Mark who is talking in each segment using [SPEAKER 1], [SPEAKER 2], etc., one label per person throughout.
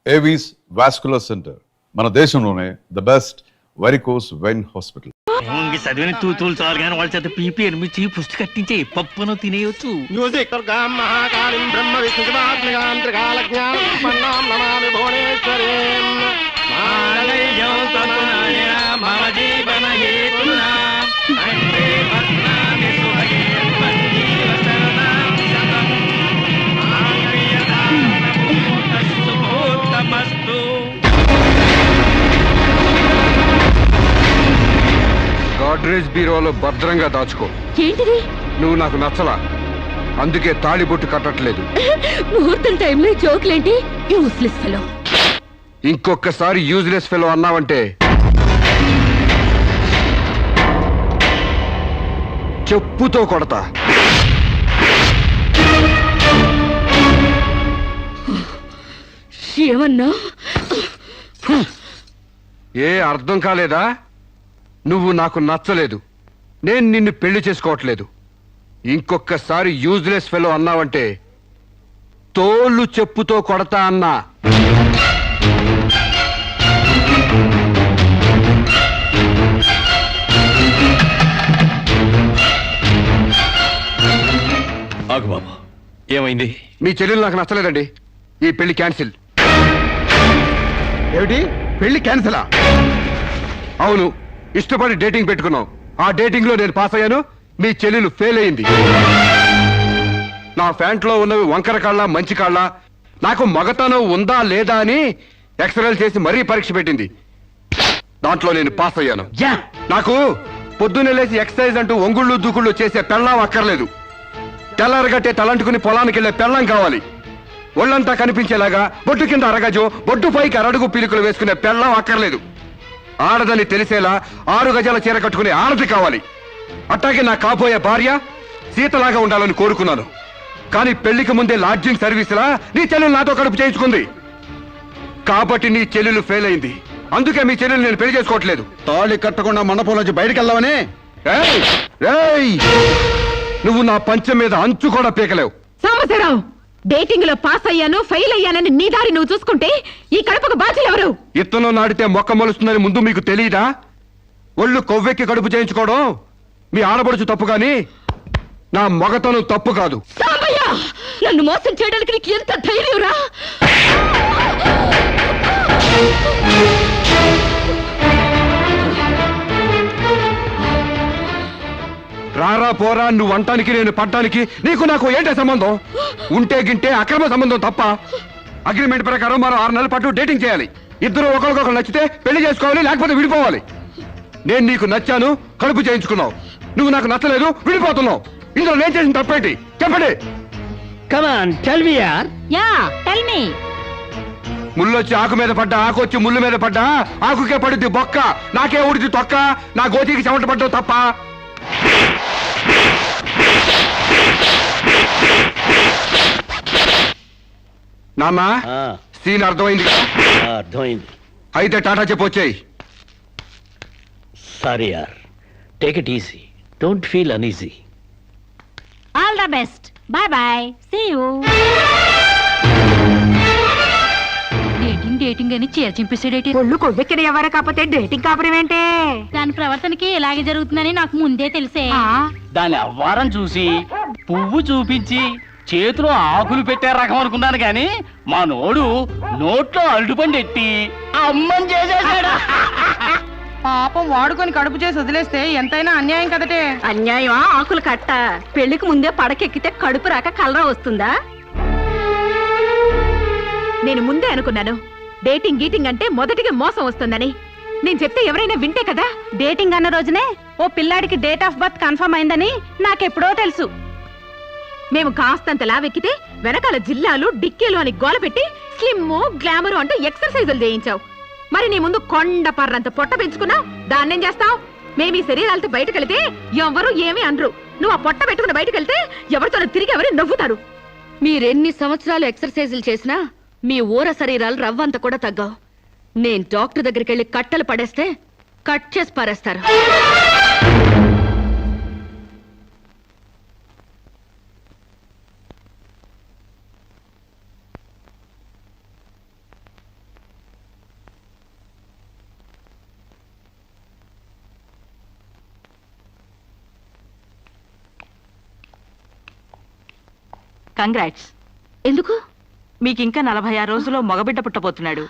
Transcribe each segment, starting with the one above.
[SPEAKER 1] Avis vascular centre మన దేశంలోనే the best varicose vein hospital.
[SPEAKER 2] చదివిన తూతులు చాలు కానీ వాళ్ళ చేత పీపీ ఎనిమిది పుష్టి కట్టించే పప్పును తినేయొచ్చు.
[SPEAKER 3] మ్యూజిక్ మహాకాళిం బ్రహ్మ
[SPEAKER 4] గాడ్రేజ్ బీరోలో భద్రంగా దాచుకో.
[SPEAKER 5] ఏంటిది?
[SPEAKER 4] నువ్వు నాకు నచ్చలా, అందుకే తాళిబొట్టు కట్టట్లేదు.
[SPEAKER 5] ముహూర్తం టైంలో జోకులేంటి? Useless fellow.
[SPEAKER 4] ఇంకొకసారి యూజ్లెస్ ఫెలో అన్నావంటే చెప్పుతో కొడతా.
[SPEAKER 5] ఏమన్నా?
[SPEAKER 4] ఏ అర్థం కాలేదా? నువ్వు నాకు నచ్చలేదు, నేను నిన్ను పెళ్లి చేసుకోవట్లేదు. ఇంకొకసారి యూజ్లెస్ ఫెలో అన్నావంటే తోళ్ళు చెప్పుతో కొడతా అన్నా.
[SPEAKER 2] ఆగు బాబు, ఏమైంది?
[SPEAKER 4] మీ చెల్లెలు నాకు నచ్చలేదండి, ఈ పెళ్లి క్యాన్సిల్. ఏమిటి పెళ్లి క్యాన్సిలా? అవును, ఇష్టపడి డేటింగ్ పెట్టుకున్నాం. ఆ డేటింగ్ లో నేను పాస్ అయ్యాను, మీ చెల్లెలు ఫెయిల్ అయింది. నా ఫ్యాంట్లో ఉన్నవి వంకర కాళ్ళ మంచి కాళ్ళ, నాకు మగతనం ఉందా లేదా అని ఎక్స్రేలు చేసి మరీ పరీక్ష పెట్టింది. దాంట్లో నేను పాస్ అయ్యాను. నాకు పొద్దున్నే లేచి ఎక్సర్సైజ్ అంటూ ఒంగుళ్ళు దూకుళ్ళు చేసే పెళ్ళాం అక్కర్లేదు. తెల్లారగట్టే తలంటుకుని పొలానికి వెళ్లే పెళ్ళం కావాలి. ఒళ్ళంతా కనిపించేలాగా బొడ్డు కింద అరగజో, బొడ్డు పైకి అరడుగు పీలికలు వేసుకునే పెళ్ళం అక్కర్లేదు. ఆడదని తెలిసేలా 6 గజాల చీర కట్టుకునే ఆడది కావాలి. అట్టాగే నా కాబోయే భార్య సీతలాగా ఉండాలని కోరుకున్నాను. కానీ పెళ్లికి ముందే లాడ్జింగ్ సర్వీసులా నీ చెల్లెలు నాతో కడుపు చేయించుకుంది. కాబట్టి నీ చెల్లెలు ఫెయిల్ అయింది. అందుకే మీ చెల్లెలు నేను పెళ్లి చేసుకోవట్లేదు. తాళి కట్టకుండా మండపం నుంచి బయటికి వెళ్దామని. నువ్వు నా పంచం మీద అంచు కూడా పీకలేవు.
[SPEAKER 5] సాంబశివరావు, డేటింగ్ లో పాస్ అయ్యాను ఫెయిల్ అయ్యానని నీ దారి నువ్వు చూసుకుంటే ఈ కడపకు బాధ్యులు ఎవరు?
[SPEAKER 4] ఇత్తనం నాడితే మొక్క మొలుస్తుందని ముందు మీకు తెలియదా? ఒళ్ళు కొవ్వెక్కి కడుపు చేయించుకోవడం మీ ఆడపడుచు తప్పు గాని నా మగతనం తప్పు కాదు.
[SPEAKER 5] సాంబయ్య, నన్ను మోసం చేయడానికి నీకు ఎంత ధైర్యం రా?
[SPEAKER 4] రారా పోరా, నువ్వు అంటానికి నేను పడ్డానికి నీకు నాకు ఏంటే సంబంధం? ఉంటే గింటే అక్రమ సంబంధం తప్ప. అగ్రిమెంట్ ప్రకారం మరో 6 నెలల పాటు డేటింగ్ చేయాలి. ఇద్దరు ఒకరికొకరు నచ్చితే పెళ్లి చేసుకోవాలి, లేకపోతే విడిపోవాలి. నేను నీకు నచ్చాను, కడుపు చేయించుకున్నావు. నువ్వు నాకు నచ్చలేదు, విడిపోతున్నావు. ఇందులో నేను చేసిన తప్పేంటి చెప్పండి. ముళ్ళొచ్చి ఆకు మీద పడ్డా, ఆకు వచ్చి ముళ్ళు మీద పడ్డా, ఆకుకే పడుద్ది బొక్క, నాకే ఉడిది తొక్క. నా గోతికి చెమట పడ్డావు తప్ప. నాన్నా, సీన్ అర్థమైంది కదా?
[SPEAKER 2] అర్థమైంది.
[SPEAKER 4] అయితే టాటా చెప్పొచ్చాయి.
[SPEAKER 2] సారీ యార్, take it easy, don't feel uneasy.
[SPEAKER 5] All the best, bye bye, see you. Dating అని చీర చింపేసాడేటి? ఒళ్ళు కొవ్వెక్కిన ఎవరు కాకపోతే డేటింగ్ కాపురం ఏంటే? దాని ప్రవర్తనకి ఇలాగే జరుగుతుందని నాకు ముందే తెలిసే.
[SPEAKER 2] దాని అవ్వారం చూసి పువ్వు చూపించి చేతిలో ఆకులు పెట్టే రకం అనుకున్నాను గాని మా నోడు నోట్లో అరటిపండు ఎట్టి అమ్మని చేసేసాడు.
[SPEAKER 6] పాపం వాడుకొని కడుపు చేసి వదిలేస్తే ఎంతైనా అన్యాయం కదటే.
[SPEAKER 5] అన్యాయమా? ఆకులు కట్ట. పెళ్లికి ముందే పడకెక్కితే కడుపు రాక కలరా వస్తుందా? నేను ముందే అనుకున్నాను డేటింగ్ గీటింగ్ అంటే మొదటిగా మోసం వస్తుందని. నేను చెప్తే ఎవరైనా వింటే కదా. డేటింగ్ అన్న రోజునే ఓ పిల్లాడికి డేట్ ఆఫ్ బర్త్ కన్ఫర్మ్ అయిందని నాకెప్పుడో తెలుసు. మేము కాస్తంత లావెక్కితే వెనకాల జిల్లాలు డిక్కీలు అని గోల పెట్టి స్లిమ్ గ్లామర్ అంటూ ఎక్సర్సైజులు చేయించావు. మరి నీ ముందు కొండ పర్రంత పొట్ట పెంచుకున్నావు, దాన్నేం చేస్తావు? మేము ఈ శరీరాలతో బయటకెళ్తే ఎవరు ఏమీ అనరు. నువ్వు ఆ పొట్ట పెట్టుకుని బయటకెళ్తే ఎవరితో తిరిగి ఎవరు నవ్వుతారు. మీరెన్ని సంవత్సరాలు ఎక్సర్సైజులు చేసినా మీ ఊర శరీరాలు రవ్వంత కూడా తగ్గావు. నేను డాక్టర్ దగ్గరికి వెళ్ళి కట్టలు పడేస్తే కట్ చేసి పారేస్తారు.
[SPEAKER 7] కంగ్రాట్స్.
[SPEAKER 5] ఎందుకు?
[SPEAKER 7] మీకింకా 46 రోజుల్లో మగబిడ్డ పుట్టబోతున్నాడు.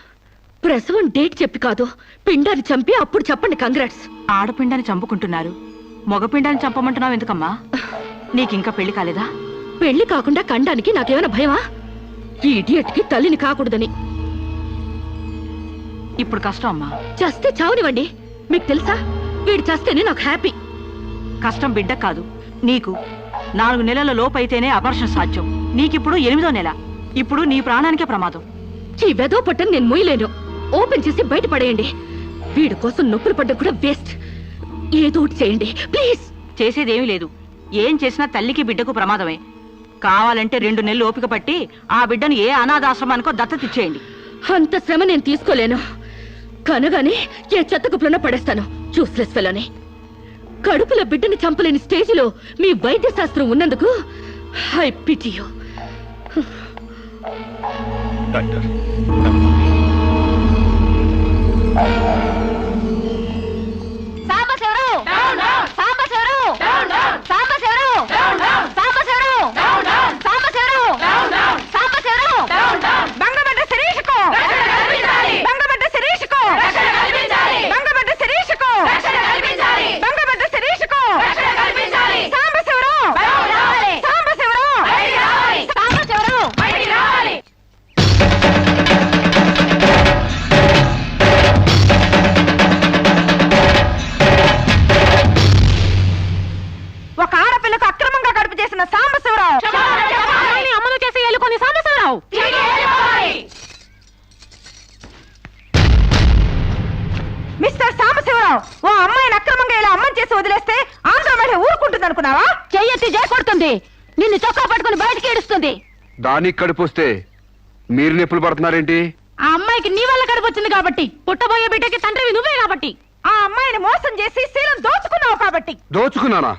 [SPEAKER 5] ప్రసవం డేట్ చెప్పి కాదు, పిండాన్ని చంపి అప్పుడు చెప్పండి కంగ్రాట్స్.
[SPEAKER 7] ఆడపిండాన్ని చంపుకుంటున్నారు, మగపిండాన్ని చంపమంటున్నావు ఎందుకమ్మా? నీకింకా పెళ్లి కాలేదా?
[SPEAKER 5] పెళ్లి కాకుండా కండానికి నాకేమైనా భయమా? ఈ ఇడియట్కి తల్లిని కాకూడదని.
[SPEAKER 7] ఇప్పుడు కష్టం అమ్మా.
[SPEAKER 5] చస్తే చావునివ్వండి. మీకు తెలుసా, వీడు చస్తేనే నాకు హ్యాపీ.
[SPEAKER 7] కష్టం బిడ్డ కాదు నీకు. 4 నెలల లోపైతేనే అపర్షన్ సాధ్యం. నీకిప్పుడు 8వ నెల. ఇప్పుడు నీ ప్రాణానికే ప్రమాదం.
[SPEAKER 5] ఈ వెదో పట్టని నేను మొయ్యలేను. ఓపెన్ చేసి బయట పడేయండి. వీడి కోసం నొప్పులు పడ్డం కూడా వేస్ట్. ఏదో ఒకటి చేయండి ప్లీజ్.
[SPEAKER 7] చేసేదేమీ లేదు. ఏం చేసినా తల్లికి బిడ్డకు ప్రమాదమే. కావాలంటే 2 నెలలు ఓపిక పట్టి ఆ బిడ్డను ఏ అనాథాశ్రమానికో దత్తతిచ్చేయండి.
[SPEAKER 5] అంత శ్రమ నేను తీసుకోలేను. కనగానే ఏ చెత్త కుప్పలోనో పడేస్తాను. చూస్లెస్ ఫెలోని. కడుపులో బిడ్డని చంపలేని స్టేజిలో మీ వైద్య శాస్త్రం ఉన్నందుకు ఐ పిటి యు.
[SPEAKER 1] డాక్టర్
[SPEAKER 6] ఒక ఆడపిల్లకు అక్రమంగా కడుపు చేసిన సాంబశివరావు, అమ్మను చేసి ఎలుకొని సాంబశివరావు. మిస్టర్ సాంబశివరావు, ఓ అమ్మాయిని అక్రమంగా ఇలా అమ్మని చేసి వదిలేస్తే ఆంధ్ర మహిళ ఊరుకుంటుంది అనుకున్నావా?
[SPEAKER 5] చెయ్యెత్తి చేకొడుతుంది. నిన్ను చొక్కా పట్టుకుని బయటికి ఏడుస్తుంది.
[SPEAKER 4] దానికి కడుపు వస్తే మీరు నొప్పులు పడుతున్నారేంటి?
[SPEAKER 5] ఆ అమ్మాయికి నీ వల్ల కడుపు వచ్చింది కాబట్టి, పుట్టబోయే బిడ్డకి తండ్రివి నువ్వే కాబట్టి.
[SPEAKER 6] ఆ అమ్మాయిని మోసం చేసి శీలం దోచుకున్నావు కాబట్టి.
[SPEAKER 4] దోచుకున్నానా?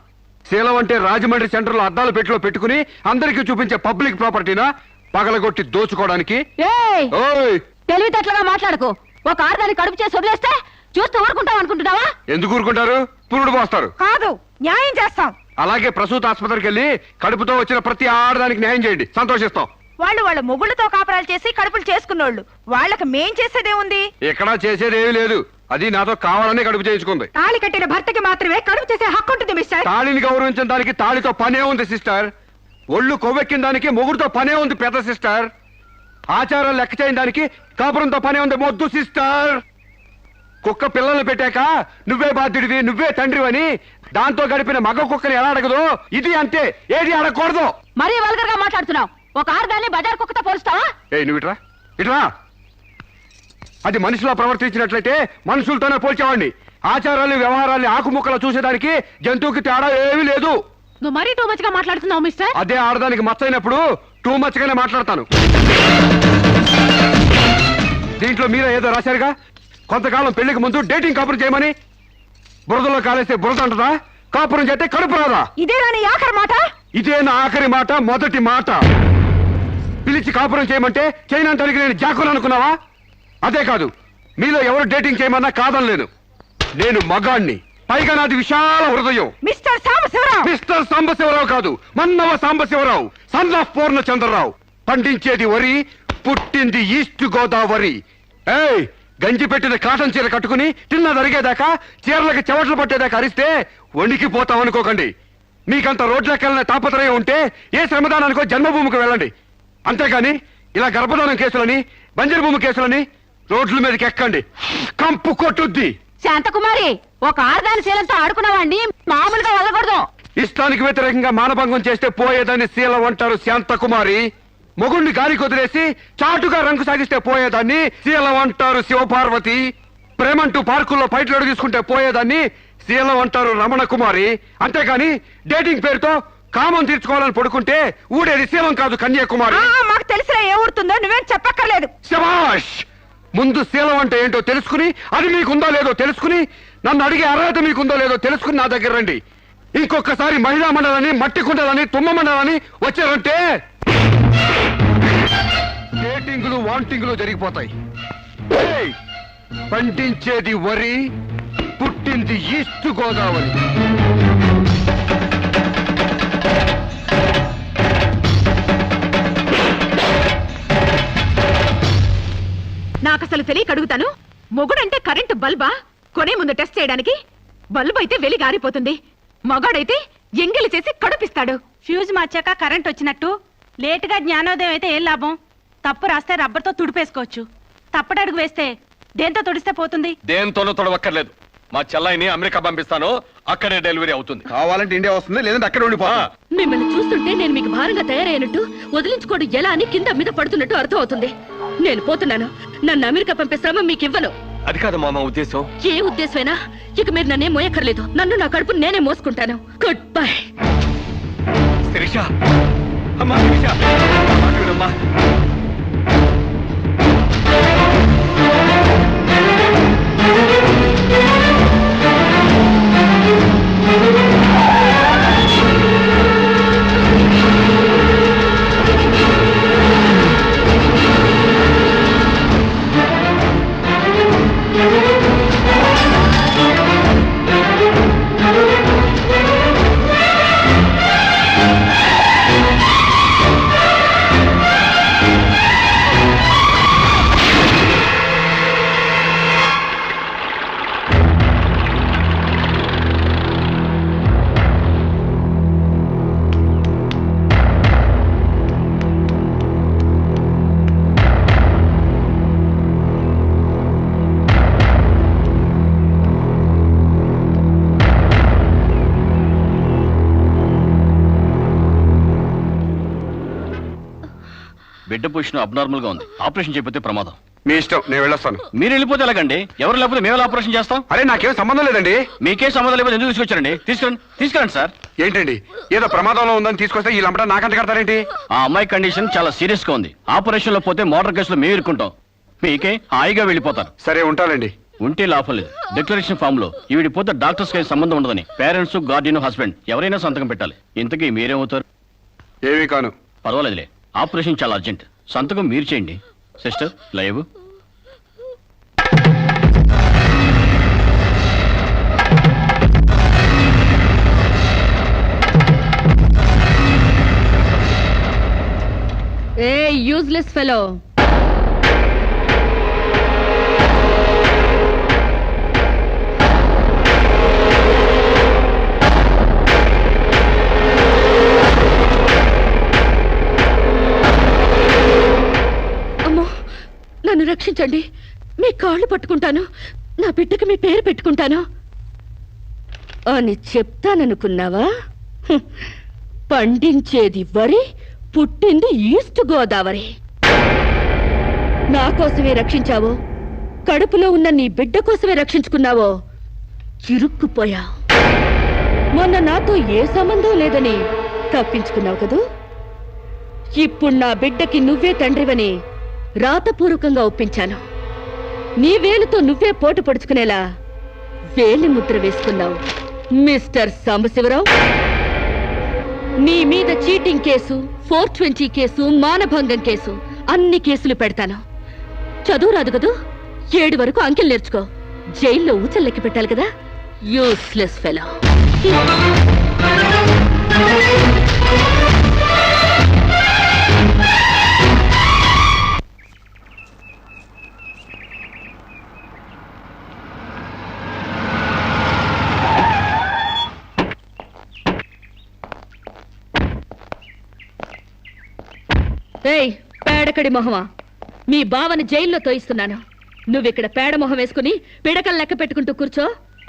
[SPEAKER 4] శీలం అంటే రాజమండ్రి సెంటర్ లో అద్దాల పెట్టిలో పెట్టుకుని అందరికీ చూపించే పబ్లిక్ ప్రాపర్టీనా పగలగొట్టి దోచుకోవడానికి?
[SPEAKER 5] ఏయ్,
[SPEAKER 4] ఓయ్,
[SPEAKER 5] తెలివితేటలుగా మాట్లాడుకో. ఒక ఆడదాన్ని కడుపు చేసి వదిలేస్తే చూస్తూ ఊరుకుంటావు అనుకుంటున్నావా?
[SPEAKER 4] ఎందుకు ఊరుకుంటారు? పురుడు పోస్తారు.
[SPEAKER 6] కాదు, న్యాయం చేస్తాం.
[SPEAKER 4] అలాగే ప్రసూత ఆసుపత్రికి వెళ్ళి కడుపుతో వచ్చిన ప్రతి ఆడదానికి న్యాయం చేయండి, సంతోషిస్తాం.
[SPEAKER 6] వాళ్ళ మొగుళ్ళతో కాపరాలు చేసి కడుపులు చేసుకున్నోళ్ళు. వాళ్ళకి మేం చేసేదేముంది?
[SPEAKER 4] ఎక్కడా చేసేదేమీ లేదు. అది నాతో కావాలని కడుపు చేయించుకుంది.
[SPEAKER 6] తాళి కట్టిన భర్తకి మాత్రమే కడుపు చేసే హక్కు ఉంటుంది మిస్టర్.
[SPEAKER 4] తాళిని గౌరవించిన దానికి తాళితో పనే ఉంది సిస్టర్. ఒళ్ళు కొవ్వెక్కిన దానికి మొగుడుతో పనే ఉంది పెద్ద సిస్టర్. ఆచారాలు లెక్క చేయని దానికి కాపురంతో పనే ఉంది మొద్దు సిస్టర్. కుక్క పిల్లలు పెట్టాక నువ్వే బాధ్యుడివి, నువ్వే తండ్రివని దాంతో గడిపిన మగ కుక్కని ఎలా అడగదు, ఇది అంతే. ఏది అడగకూడదు.
[SPEAKER 5] మరీ వల్గర్ గా మాట్లాడుతున్నావు. ఒక ఆడదాన్ని బజార్ కుక్కతో పోలుస్తావా?
[SPEAKER 4] నువ్వు ఇట్రా ఇట్రా. అది మనిషిలో ప్రవర్తించినట్లయితే మనుషులతోనే పోల్చేవాడిని. ఆచారాలు వ్యవహారాలు ఆకుముక్కలు చూసేదానికి జంతువుకి తేడా ఏమీ లేదు.
[SPEAKER 5] నువ్వు మరీ టూ మచ్ గా మాట్లాడుతున్నావు మిస్టర్.
[SPEAKER 4] అదే ఆడదానికి మచ్చైనప్పుడు టూ మచ్ గానే మాట్లాడతాను. దీంట్లో మీరే ఏదో రాశారుగా, కొంతకాలం పెళ్లికి ముందు డేటింగ్ కాపురం చేయమని. బురదలో కాలేస్తే బురద అంటదా? కాపురం చేస్తే కడుపు రాదా?
[SPEAKER 6] ఇదేనా నీ ఆఖరి మాట?
[SPEAKER 4] ఇదే నా ఆఖరి మాట, మొదటి మాట. పిలిచి కాపురం చేయమంటే చేయనంటానికి నేను జాకులు అనుకున్నావా? అదే కాదు, మీలో ఎవరు డేటింగ్ చేయమన్నా కాదనలేను. నేను మగాణ్ణి, పైగా నాది విశాల హృదయం.
[SPEAKER 6] మిస్టర్ సాంబశివరావు.
[SPEAKER 4] మిస్టర్ సాంబశివరావు కాదు, మన్నవ సాంబశివరావు, సన్ ఆఫ్ పూర్ణచంద్రరావు. పండించేది వరి, పుట్టింది ఈస్ట్ గోదావరి. ఏయ్, గంజి పెట్టిన కాటన్ చీర కట్టుకుని తిన్న జరిగేదాకా చీరలకు చెవట్లు పట్టేదాకా అరిస్తే వణికిపోతాం అనుకోకండి. మీకంత రోడ్లకెళ్ళిన తాపత్రయం ఉంటే ఏ శ్రమదానానికో జన్మభూమికి వెళ్ళండి. అంతేగాని ఇలా గర్భధానం కేసులని, బంజరు భూమి కేసులని రోడ్ల మీదకి ఎక్కండి, కంపు కొట్టుద్ది.
[SPEAKER 5] శాంతకుమారి, ఒక ఆడదాని శీలంతో ఆడుకున్నావాడిని మామూలుగా వదలకూడదు.
[SPEAKER 4] ఇష్టానికి వ్యతిరేకంగా మానభంగం చేస్తే పోయేదాన్ని శీలం అంటారు శాంతకుమారి. మొగుణ్ణి గాలి కొదిలేసి చాటుగా రంగు సాగిస్తే పోయేదాన్ని శీలం అంటారు శివపార్వతి. ప్రేమంటూ పార్కుల్లో పైట్లోడు తీసుకుంటే పోయేదాన్ని శీలం అంటారు రమణ కుమారి. అంతేగాని డేటింగ్ పేరుతో కామం తీర్చుకోవాలని పడుకుంటే ఊడేది శీలం కాదు కన్యాకుమారి.
[SPEAKER 6] మాకు తెలిసిన ఏ ఊరుతుందో నువ్వేం చెప్పక్కర్లేదు.
[SPEAKER 4] శభాష్! ముందు శీలం అంటే ఏంటో తెలుసుకుని, అది మీకుందో లేదో తెలుసుకుని, నన్ను అడిగే అర్హత మీకుందో లేదో తెలుసుకుని నా దగ్గర రండి. ఇంకొకసారి మహిళా మండలని, మట్టి కుండలని, తుమ్మ మండలని వచ్చారంటే డేటింగులు వాంటింగులు జరిగిపోతాయి. ఏయ్, పండించేది వరి, పుట్టింది ఈస్ట్ గోదావరి.
[SPEAKER 5] నాకు అసలు తెలియక అడుగుతాను, మొగుడంటే కరెంటు బల్బా కొనే ముందు టెస్ట్ చేయడానికి? బల్బు అయితే వెలి గారిపోతుంది, మగాడైతే ఎంగిలి చేసి కడుపిస్తాడు.
[SPEAKER 7] ఫ్యూజ్ మార్చాక కరెంట్ వచ్చినట్టు లేటుగా జ్ఞానోదయం అయితే ఏం లాభం? తప్పు రాస్తే రబ్బర్తో తుడిపేసుకోవచ్చు, తప్పటడుగు వేస్తే దేంతో తుడిస్తే పోతుంది?
[SPEAKER 4] దేంతోనూ తొడవక్కర్లేదు. మా చెల్లాయిని అమెరికా పంపిస్తాను, అక్కడే డెలివరీ అవుతుంది. కావాలంటే ఇండియా వస్తుంది, లేదంటే అక్కడ ఉండిపో.
[SPEAKER 8] మిమ్మల్ని చూస్తుంటే నేను మీకు భారంగా తయారైనట్టు, వదిలించుకోవడం ఎలా అని కింద మీద పడుతున్నట్టు అర్థం అవుతుంది. నేను పోతున్నాను. నన్ను అమెరికా పంపే శ్రమ మీకు ఇవ్వను.
[SPEAKER 4] అది కాదు మా ఉద్దేశం.
[SPEAKER 8] ఏ ఉద్దేశమైనా ఇక మీరు నన్నే మోయక్కర్లేదు. నన్ను నా కడుపు నేనే మోసుకుంటాను. Good bye.
[SPEAKER 4] శిరీష, అమ్మా శిరీష, మాట వినమ్మా.
[SPEAKER 2] బిడ్డ పొజిషన్ అబ్నార్మల్ గా ఉంది, ఆపరేషన్ చేయకపోతే ప్రమాదం.
[SPEAKER 4] మీ ఇష్టం, నేను వెళ్ళొస్తాను.
[SPEAKER 2] మీరు వెళ్ళిపోతే ఎలాగండి? ఎవరు లేకపోతే మేము ఎలా ఆపరేషన్ చేస్తాం?
[SPEAKER 4] అరే నాకేం సంబంధం లేదండి.
[SPEAKER 2] మీకే సంబంధం లేకపోతే ఎందుకు తీసుకొచ్చారండి? తీసుకురండి సార్.
[SPEAKER 4] ఏంటండి ఏదో ప్రమాదంలో ఉందని తీసుకొస్తే ఈ లంపట నాకంట కడతారేంటి?
[SPEAKER 2] ఆ అమ్మాయి కండిషన్ చాలా సీరియస్ గా ఉంది, ఆపరేషన్ లో పోతే మోటార్ కేసులో మేము ఇరుక్కుంటాం. మీకే హాయిగా వెళ్ళిపోతారు.
[SPEAKER 4] సరే ఉంటానండి.
[SPEAKER 2] ఉంటే లాభం లేదు. డిక్లరేషన్ ఫామ్ లో ఈవిడి పోతే డాక్టర్స్ కి సంబంధం ఉండదని పేరెంట్స్, గార్డియన్, హస్బెండ్ ఎవరైనా సంతకం పెట్టాలి. ఇంతకీ మీరేమవుతారు?
[SPEAKER 4] ఏమీ కాను.
[SPEAKER 2] పర్వాలేదులే, ఆపరేషన్ చాలా అర్జెంట్. సంతకం మీరు చేయండి. Sister live.
[SPEAKER 8] ఏ యూజ్లెస్ ఫెలో, నన్ను రక్షించండి. మీ కాళ్ళు పట్టుకుంటాను, నా బిడ్డకి మీ పేరు పెట్టుకుంటాను అని చెప్తాననుకున్నావా? పండించేది వరి, పుట్టింది ఈస్ట్ గోదావరి. నా కోసమే రక్షించావో, కడుపులో ఉన్న నీ బిడ్డ కోసమే రక్షించుకున్నావో చిరుక్కుపోయా. మొన్న నాతో ఏ సంబంధం లేదని తప్పించుకున్నావు కదూ. ఇప్పుడు నా బిడ్డకి నువ్వే తండ్రివని రాతపూర్వకంగా ఒప్పించాను. నీ వేలుతో నువ్వే పోటు పొడుచుకునేలా వేలి ముద్ర వేసుకున్నావు మిస్టర్ సాంబశివరావు. నీ మీద చీటింగ్ కేసు, 420 కేసు, మానభంగం కేసు, అన్ని కేసులు పెడతాను. చదువు రాదు కదూ, 7 వరకు అంకెలు నేర్చుకో. జైల్లో ఊచల్లెక్కి పెట్టాలి కదా. Useless fellow. ఏయ్ పేడకడి మొహమా, మీ బావని జైల్లో తోయిస్తున్నాను. నువ్విక్కడ పేడ మొహం వేసుకుని పీడకలు లెక్క పెట్టుకుంటూ కూర్చో.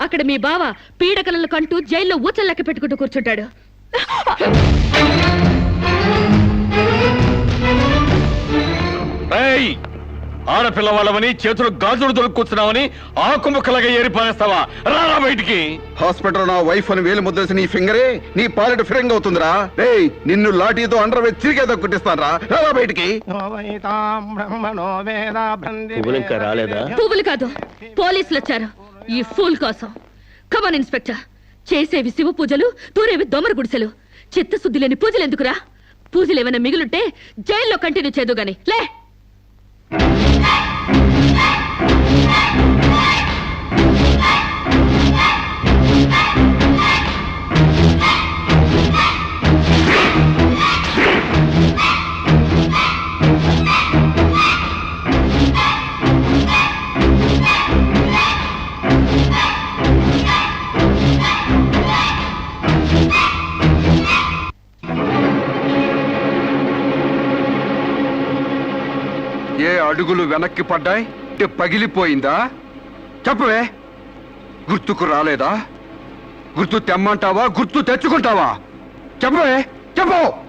[SPEAKER 8] అక్కడ మీ బావ పీడకలను కంటూ జైల్లో ఊచలు లెక్క పెట్టుకుంటూ కూర్చుంటాడు.
[SPEAKER 4] ఆడపిల్ల వాళ్ళమని చేతులు గాజులు దొరుకుతున్నావని ఆకుముక్కలాగా ఏరిపారేస్తావా? రారా బయటికి. హాస్పిటల్ నా వైఫ్ అని వేలు ముద్రేసి నీ ఫింగరే నీ పాలెట్ ఫిరంగ్ అవుతుందిరా. ఏయ్ నిన్ను లాఠీతో అండర్ వేసి తిరిగేదో కుట్టిస్తాను రా. రారా బయటికి.
[SPEAKER 2] ఇంకా రాలేదా?
[SPEAKER 8] పువ్వులు కాదు, పోలీసులు వచ్చారు ఈ ఫూల్ కోసం. Come on inspector. చేసేవి శివ పూజలు, తూరేవి దొమర గుడిసెలు. చిత్తశుద్ధి లేని పూజలు ఎందుకురా? పూజలు ఏమైనా మిగులుంటే జైల్లో కంటిన్యూ చేదు గాని లే.
[SPEAKER 4] అడుగులు వెనక్కి పడ్డాయి అంటే పగిలిపోయిందా? చెప్పవే, గుర్తుకు రాలేదా? గుర్తు తెమ్మంటావా, గుర్తు తెచ్చుకుంటావా? చెప్పవే, చెప్పు.